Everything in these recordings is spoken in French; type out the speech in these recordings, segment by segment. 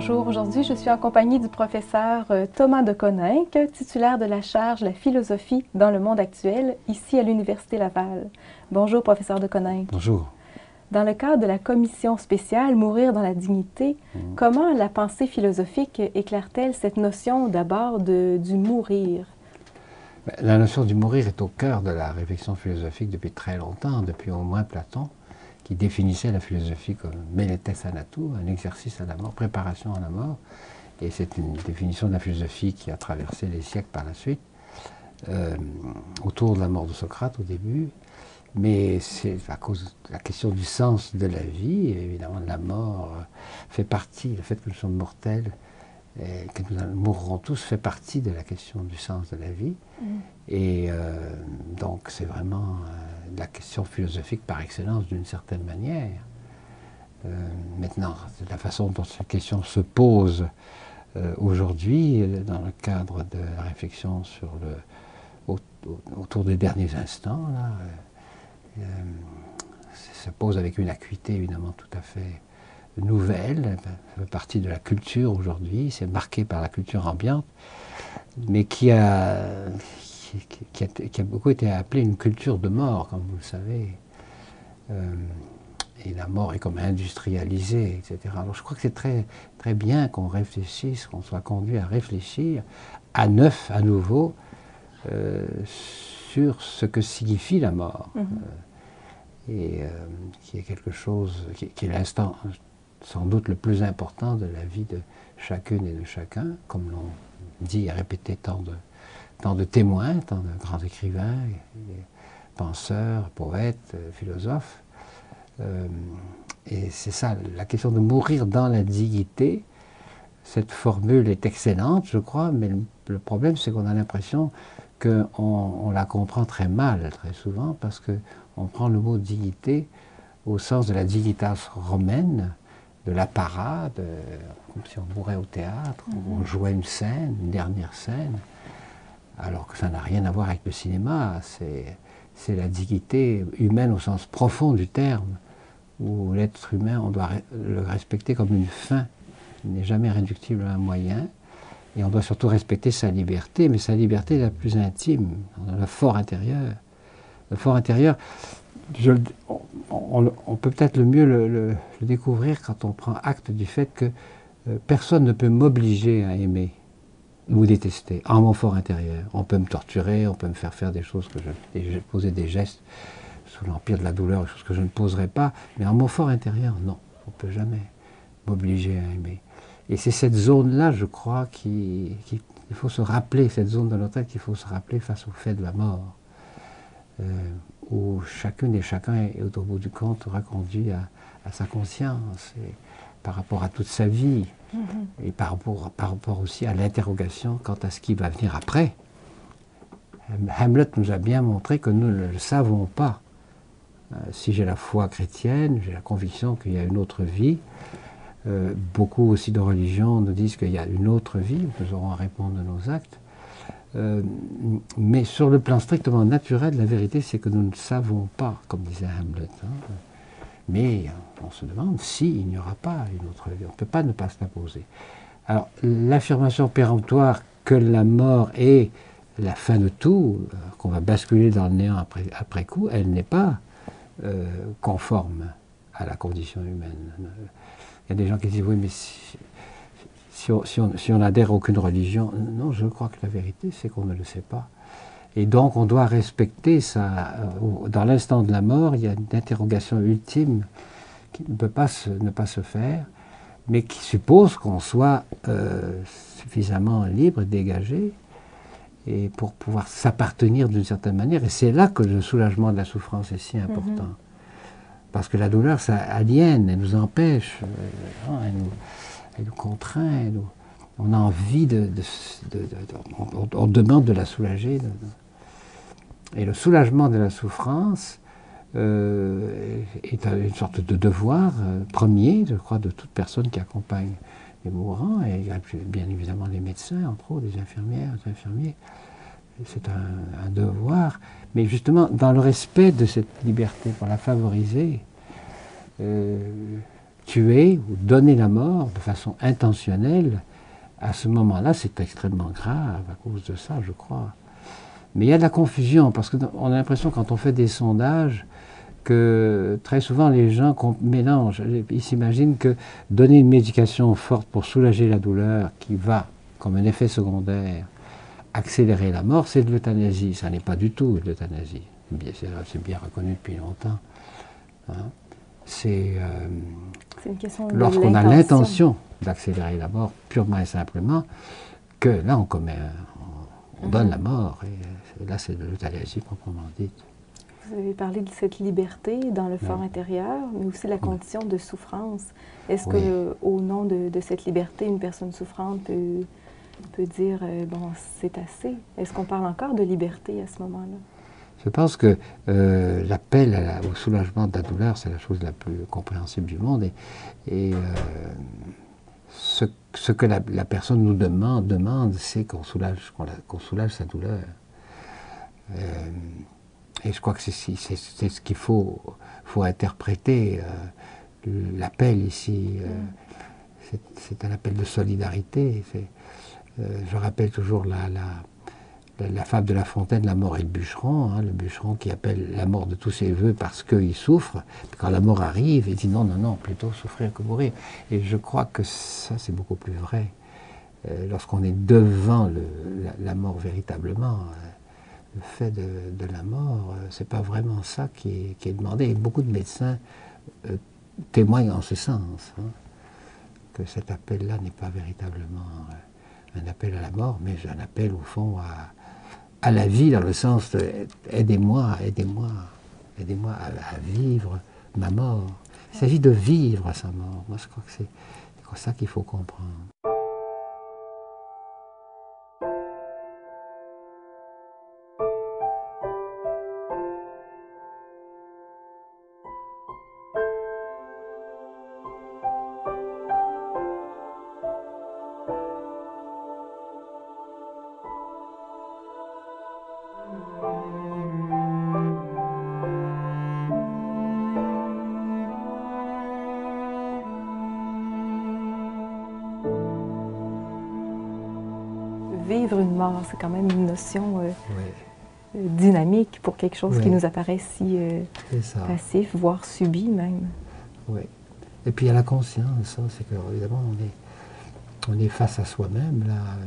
Bonjour, aujourd'hui je suis en compagnie du professeur Thomas de Coninck, titulaire de la charge La philosophie dans le monde actuel, ici à l'Université Laval. Bonjour professeur de Coninck. Bonjour. Dans le cadre de la commission spéciale Mourir dans la dignité, comment la pensée philosophique éclaire-t-elle cette notion d'abord du mourir? La notion du mourir est au cœur de la réflexion philosophique depuis très longtemps, depuis au moins Platon, qui définissait la philosophie comme meletes anatou, un exercice à la mort, préparation à la mort. Et c'est une définition de la philosophie qui a traversé les siècles par la suite, autour de la mort de Socrate au début. Mais c'est à cause de la question du sens de la vie, et évidemment la mort fait partie, le fait que nous sommes mortels, et que nous mourrons tous fait partie de la question du sens de la vie. Et donc c'est vraiment la question philosophique par excellence d'une certaine manière. Maintenant, la façon dont cette question se pose aujourd'hui, dans le cadre de la réflexion sur autour des derniers instants, là, se pose avec une acuité évidemment tout à fait nouvelle, ça fait partie de la culture aujourd'hui, c'est marqué par la culture ambiante, mais qui a beaucoup été appelée une culture de mort, comme vous le savez. Et la mort est comme industrialisée, etc. Alors je crois que c'est très, très bien qu'on réfléchisse, qu'on soit conduit à réfléchir à neuf, à nouveau, sur ce que signifie la mort. Et qui est quelque chose, qui est l'instant sans doute le plus important de la vie de chacune et de chacun, comme l'ont dit et répété tant de témoins, tant de grands écrivains, penseurs, poètes, philosophes. Et c'est ça, la question de mourir dans la dignité. Cette formule est excellente, je crois, mais le problème, c'est qu'on a l'impression qu'on la comprend très mal, très souvent, parce qu'on prend le mot dignité au sens de la dignitas romaine, de la parade, comme si on mourait au théâtre, où on jouait une scène, une dernière scène, alors que ça n'a rien à voir avec le cinéma. C'est la dignité humaine au sens profond du terme, où l'être humain, on doit le respecter comme une fin. Il n'est jamais réductible à un moyen. Et on doit surtout respecter sa liberté, mais sa liberté la plus intime, dans le fort intérieur. Le fort intérieur, on peut peut-être le mieux le découvrir quand on prend acte du fait que personne ne peut m'obliger à aimer ou détester en mon fort intérieur. On peut me torturer, on peut me faire faire des choses poser des gestes sous l'empire de la douleur, des choses que je ne poserai pas, mais en mon fort intérieur, non, on ne peut jamais m'obliger à aimer. Et c'est cette zone-là, je crois, qu'il faut se rappeler, cette zone de notre être qu'il faut se rappeler face au fait de la mort, où chacune et chacun est au bout du compte reconduit à sa conscience, et par rapport à toute sa vie, et par rapport aussi à l'interrogation quant à ce qui va venir après. Hamlet nous a bien montré que nous ne le savons pas. Si j'ai la foi chrétienne, j'ai la conviction qu'il y a une autre vie. Beaucoup aussi de religions nous disent qu'il y a une autre vie, où nous aurons à répondre de nos actes. Mais sur le plan strictement naturel, la vérité c'est que nous ne savons pas, comme disait Hamlet. Mais on se demande s'il n'y aura pas une autre vie. On ne peut pas ne pas se la poser. Alors l'affirmation péremptoire que la mort est la fin de tout, qu'on va basculer dans le néant après coup, elle n'est pas conforme à la condition humaine. Il y a des gens qui disent, oui, mais si on adhère à aucune religion, non, je crois que la vérité, c'est qu'on ne le sait pas. Et donc, on doit respecter ça. Dans l'instant de la mort, il y a une interrogation ultime qui ne peut pas ne pas se faire, mais qui suppose qu'on soit suffisamment libre, dégagé, et pour pouvoir s'appartenir d'une certaine manière. Et c'est là que le soulagement de la souffrance est si important. Parce que la douleur, ça aliène, elle nous empêche, elle nous contraint, on a envie on demande de la soulager. Et le soulagement de la souffrance est une sorte de devoir premier, je crois, de toute personne qui accompagne les mourants, et bien évidemment les médecins, entre autres, les infirmières, les infirmiers. C'est un devoir, mais justement dans le respect de cette liberté, pour la favoriser, tuer ou donner la mort de façon intentionnelle, à ce moment-là, c'est extrêmement grave à cause de ça, je crois. Mais il y a de la confusion, parce qu'on a l'impression, quand on fait des sondages, que très souvent les gens mélangent. Ils s'imaginent que donner une médication forte pour soulager la douleur, qui va, comme un effet secondaire, accélérer la mort, c'est de l'euthanasie. Ça n'est pas du tout de l'euthanasie. C'est bien reconnu depuis longtemps. Hein. C'est une question de lorsqu'on a l'intention d'accélérer la mort purement et simplement, que là on commet, on donne la mort. Et là c'est de l'euthanasie proprement dite. Vous avez parlé de cette liberté dans le fort intérieur, mais aussi la condition de souffrance. Est-ce que, au nom de cette liberté, une personne souffrante peut dire bon, c'est assez? Est-ce qu'on parle encore de liberté à ce moment-là? Je pense que l'appel au soulagement de la douleur, c'est la chose la plus compréhensible du monde. Et ce que la personne nous demande, c'est qu'on soulage sa douleur. Et je crois que c'est ce qu'il faut interpréter. L'appel ici, c'est un appel de solidarité. Je rappelle toujours la fable de La Fontaine, la mort et le bûcheron. Hein, le bûcheron qui appelle la mort de tous ses voeux parce qu'il souffre. Quand la mort arrive, il dit non, plutôt souffrir que mourir. Et je crois que ça, c'est beaucoup plus vrai. Lorsqu'on est devant la mort véritablement, le fait de la mort, c'est pas vraiment ça qui est demandé. Et beaucoup de médecins témoignent en ce sens, hein, que cet appel-là n'est pas véritablement un appel à la mort, mais un appel au fond à la vie, dans le sens de aidez-moi à vivre ma mort. Il s'agit de vivre sa mort. Moi, je crois que c'est ça qu'il faut comprendre. Vivre une mort, c'est quand même une notion dynamique pour quelque chose qui nous apparaît si passif, voire subi même. Oui. Et puis il y a la conscience, hein, c'est que évidemment on est face à soi-même là.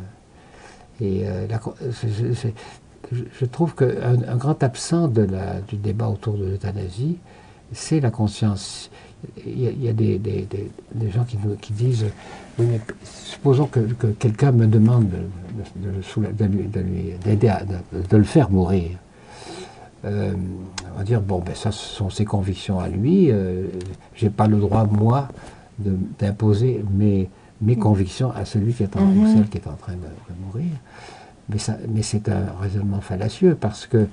Et je trouve qu'un grand absent du débat autour de l'euthanasie, c'est la conscience. Il y a des gens qui disent, oui, mais supposons que quelqu'un me demande de le faire mourir. On va dire, bon, ben ça, ce sont ses convictions à lui, je n'ai pas le droit, moi, d'imposer mes convictions à celui qui est ou celle qui est en train de mourir. Mais c'est un raisonnement fallacieux, parce que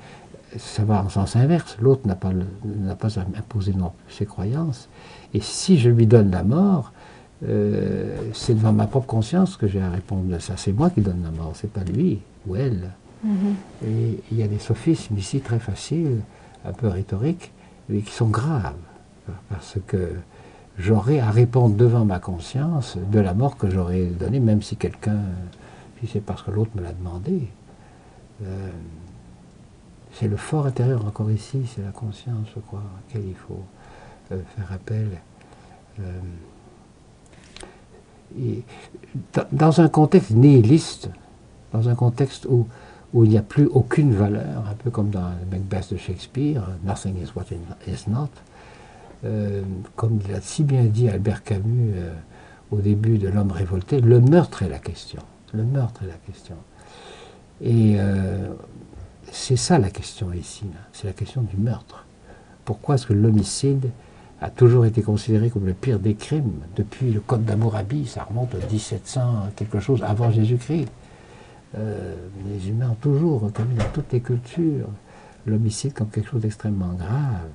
ça va en sens inverse. L'autre n'a pas à imposer non ses croyances. Et si je lui donne la mort, c'est devant ma propre conscience que j'ai à répondre de ça. C'est moi qui donne la mort, c'est pas lui ou elle. Et il y a des sophismes ici très faciles, un peu rhétoriques, mais qui sont graves. Parce que j'aurai à répondre devant ma conscience de la mort que j'aurais donnée, même si c'est parce que l'autre me l'a demandé. C'est le fort intérieur, encore ici, c'est la conscience, je crois, à laquelle il faut faire appel. Dans un contexte nihiliste, dans un contexte où il n'y a plus aucune valeur, un peu comme dans Macbeth de Shakespeare, nothing is what is not, comme l'a si bien dit Albert Camus au début de L'homme révolté, le meurtre est la question. Le meurtre est la question. Et c'est ça la question ici, c'est la question du meurtre. Pourquoi est-ce que l'homicide a toujours été considéré comme le pire des crimes depuis le Code d'Hammurabi, ça remonte à 1700 quelque chose avant Jésus-Christ. Les humains ont toujours reconnu dans toutes les cultures l'homicide comme quelque chose d'extrêmement grave.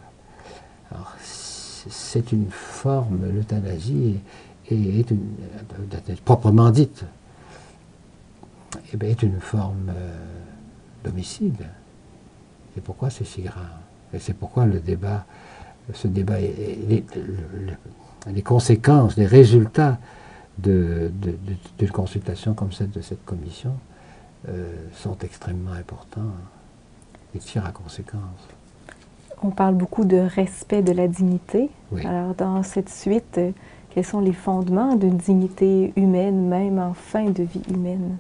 Alors, c'est une forme, l'euthanasie est proprement dite, est une forme d'homicide. C'est pourquoi c'est si grave. Et c'est pourquoi ce débat les conséquences, les résultats d'une consultation comme celle de cette commission sont extrêmement importants et tirent à conséquence. On parle beaucoup de respect de la dignité. Oui. Alors, dans cette suite, quels sont les fondements d'une dignité humaine, même en fin de vie humaine?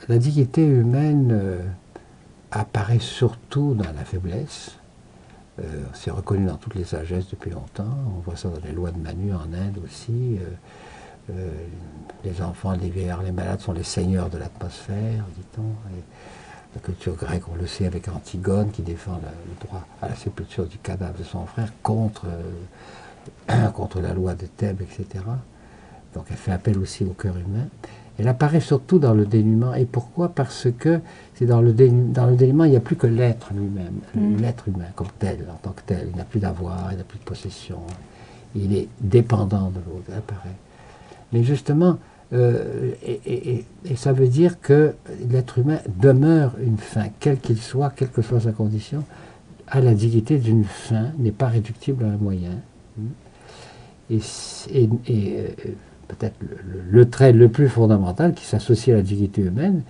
La dignité humaine apparaît surtout dans la faiblesse. C'est reconnu dans toutes les sagesses depuis longtemps. On voit ça dans les lois de Manu en Inde aussi. Les enfants, les vieillards, les malades sont les seigneurs de l'atmosphère, dit-on. Et la culture grecque, on le sait, avec Antigone qui défend le droit à la sépulture du cadavre de son frère contre la loi de Thèbes, etc. Donc elle fait appel aussi au cœur humain. Elle apparaît surtout dans le dénuement. Et pourquoi? Parce que c'est dans le dénuement, il n'y a plus que l'être lui-même, l'être humain comme tel, en tant que tel. Il n'a plus d'avoir, il n'a plus de possession. Il est dépendant de l'autre, il apparaît. Mais justement, et ça veut dire que l'être humain demeure une fin, quel qu'il soit, quelle que soit sa condition, à la dignité d'une fin, n'est pas réductible à un moyen. Et peut-être le trait le plus fondamental qui s'associe à la dignité humaine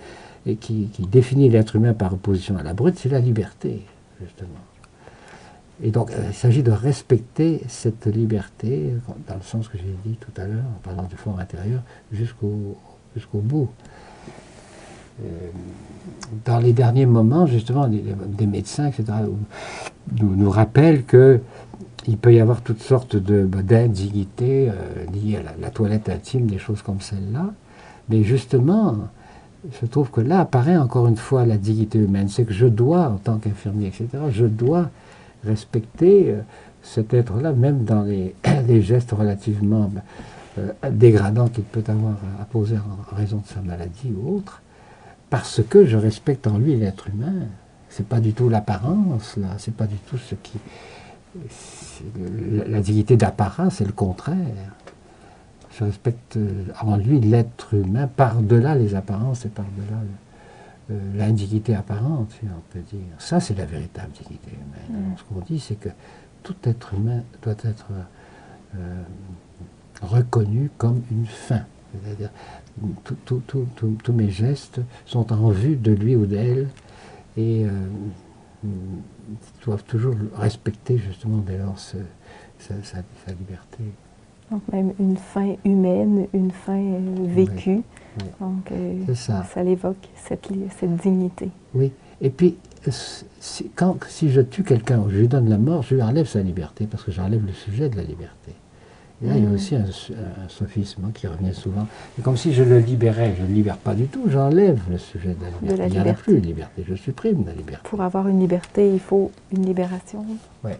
et qui définit l'être humain par opposition à la brute, c'est la liberté, justement. Et donc, il s'agit de respecter cette liberté, dans le sens que j'ai dit tout à l'heure, en parlant du fort intérieur, jusqu'au bout. Dans les derniers moments, justement, des médecins, etc., nous rappellent qu'il peut y avoir toutes sortes d'indignités liées à la toilette intime, des choses comme celle-là. Mais justement, je trouve que là apparaît encore une fois la dignité humaine. C'est que je dois, en tant qu'infirmier, etc., je dois respecter cet être-là, même dans les gestes relativement dégradants qu'il peut avoir à poser en raison de sa maladie ou autre, parce que je respecte en lui l'être humain. C'est pas du tout l'apparence, là, c'est pas du tout ce qui... La dignité d'apparence, c'est le contraire. Je respecte en lui l'être humain par-delà les apparences et par-delà l'indignité apparente, si on peut dire. Ça, c'est la véritable dignité humaine. Alors, ce qu'on dit, c'est que tout être humain doit être reconnu comme une fin. C'est-à-dire, tous mes gestes sont en vue de lui ou d'elle et doivent toujours respecter justement dès lors sa liberté. Donc même une fin humaine, une fin vécue. Oui. Oui. Donc ça l'évoque, cette dignité. Oui. Et puis, si je tue quelqu'un ou je lui donne la mort, je lui enlève sa liberté, parce que j'enlève le sujet de la liberté. Et là, il y a aussi un sophisme qui revient souvent. C'est comme si je le libérais. Je ne le libère pas du tout, j'enlève le sujet de la liberté. Il n'y en a plus de liberté, je supprime la liberté. Pour avoir une liberté, il faut une libération. Oui.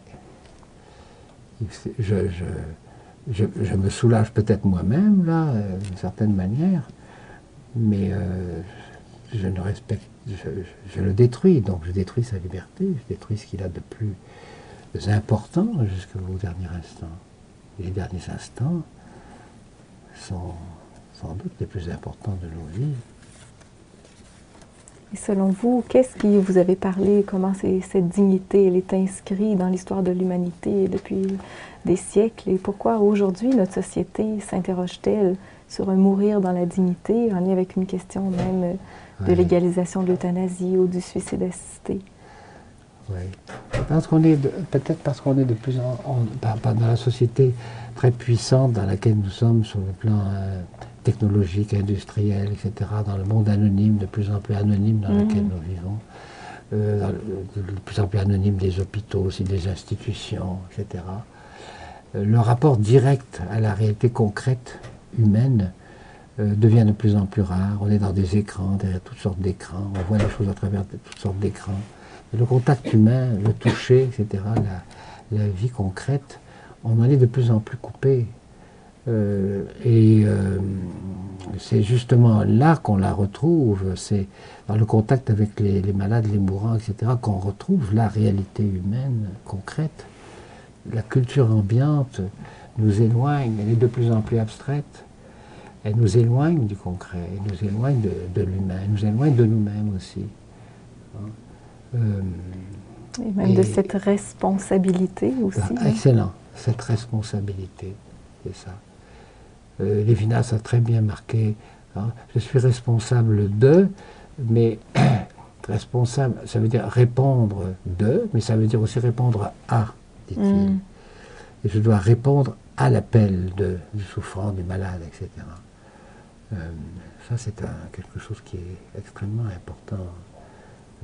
Je me soulage peut-être moi-même, là, d'une certaine manière, mais je ne respecte, je le détruis, donc je détruis sa liberté, je détruis ce qu'il a de plus important jusqu'au dernier instant. Et les derniers instants sont sans doute les plus importants de nos vies. Et selon vous, qu'est-ce qui vous avez parlé, comment cette dignité, elle est inscrite dans l'histoire de l'humanité depuis des siècles, et pourquoi aujourd'hui notre société s'interroge-t-elle sur un mourir dans la dignité, en lien avec une question même de légalisation de l'euthanasie ou du suicide assisté? Oui. Peut-être parce qu'on est de plus dans la société très puissante dans laquelle nous sommes sur le plan technologique, industriel, etc., dans le monde anonyme, de plus en plus anonyme dans lequel nous vivons, de plus en plus anonyme des hôpitaux, aussi des institutions, etc. Le rapport direct à la réalité concrète humaine devient de plus en plus rare. On est dans des écrans, derrière toutes sortes d'écrans, on voit les choses à travers toutes sortes d'écrans. Le contact humain, le toucher, etc., la vie concrète, on en est de plus en plus coupé. C'est justement là qu'on la retrouve, c'est dans le contact avec les malades, les mourants, etc., qu'on retrouve la réalité humaine concrète. La culture ambiante nous éloigne, elle est de plus en plus abstraite, elle nous éloigne du concret, elle nous éloigne de l'humain, elle nous éloigne de nous-mêmes aussi. Et même de cette responsabilité aussi. Excellent, cette responsabilité. c'est ça. Lévinas a très bien marqué, hein, je suis responsable de, mais responsable, ça veut dire répondre de, mais ça veut dire aussi répondre à, dit-il. Et je dois répondre à l'appel du souffrant, du malade, etc. Ça, c'est quelque chose qui est extrêmement important.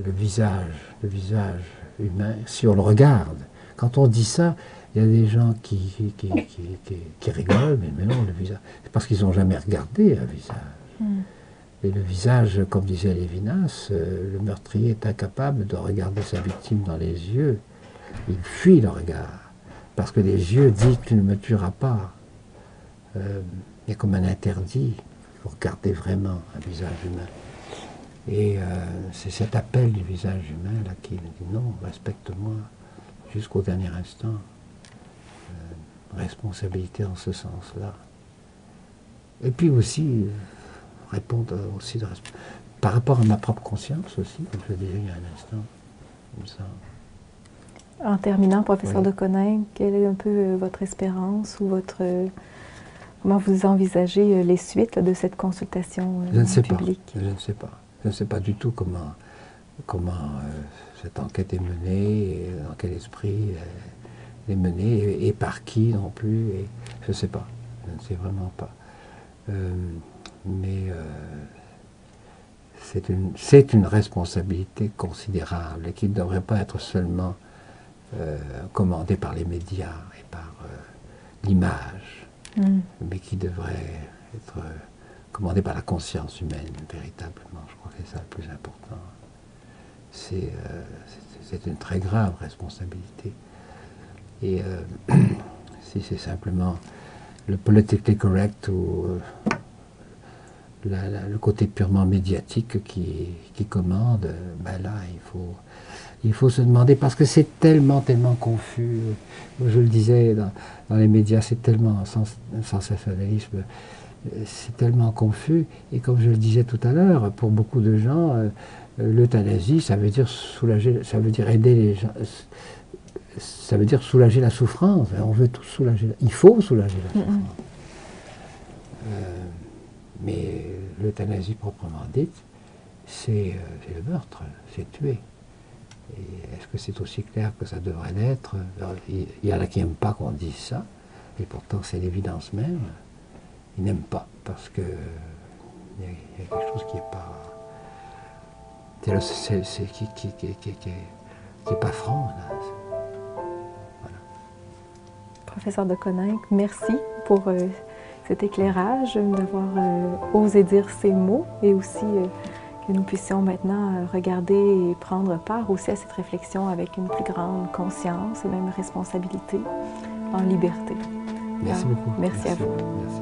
Le visage humain, si on le regarde, quand on dit ça, il y a des gens qui rigolent, mais non, le visage, c'est parce qu'ils n'ont jamais regardé un visage. Et le visage, comme disait Lévinas, le meurtrier est incapable de regarder sa victime dans les yeux. Il fuit le regard, parce que les yeux disent tu ne me tueras pas. Il y a comme un interdit. Il faut regarder vraiment un visage humain. Et c'est cet appel du visage humain là qui dit non, respecte-moi jusqu'au dernier instant. Responsabilité en ce sens-là. Et puis aussi, répondre aussi par rapport à ma propre conscience aussi, comme je le disais il y a un instant. Comme ça. En terminant, professeur Oui. de Coninck, quelle est un peu votre espérance ou comment vous envisagez les suites de cette consultation publique? Je ne sais pas. Je ne sais pas du tout comment cette enquête est menée, et dans quel esprit elle est menée, et par qui non plus. Et je ne sais pas. Je ne sais vraiment pas. Mais c'est une responsabilité considérable et qui ne devrait pas être seulement commandée par les médias et par l'image, mais qui devrait être commandée par la conscience humaine, véritablement. Je crois que c'est ça le plus important. C'est une très grave responsabilité. Et si c'est simplement le politically correct ou le côté purement médiatique qui commande, ben là, il faut se demander, parce que c'est tellement confus. Je le disais, dans les médias, c'est tellement sensationnalisme, c'est tellement confus. Et comme je le disais tout à l'heure, pour beaucoup de gens, l'euthanasie, ça veut dire soulager, ça veut dire aider les gens, ça veut dire soulager la souffrance. On veut tout soulager. Il faut soulager la souffrance. Mais l'euthanasie proprement dite, c'est le meurtre, c'est tuer. Et est-ce que c'est aussi clair que ça devrait l'être? Il y en a qui n'aiment pas qu'on dise ça, et pourtant c'est l'évidence même. Ils n'aiment pas, parce que il y a quelque chose qui n'est pas... qui n'est pas franc, là. Voilà. Professeur de Coninck, merci pour cet éclairage, d'avoir osé dire ces mots, et aussi que nous puissions maintenant regarder et prendre part aussi à cette réflexion avec une plus grande conscience et même responsabilité, en liberté. Merci beaucoup. Merci à vous. Merci.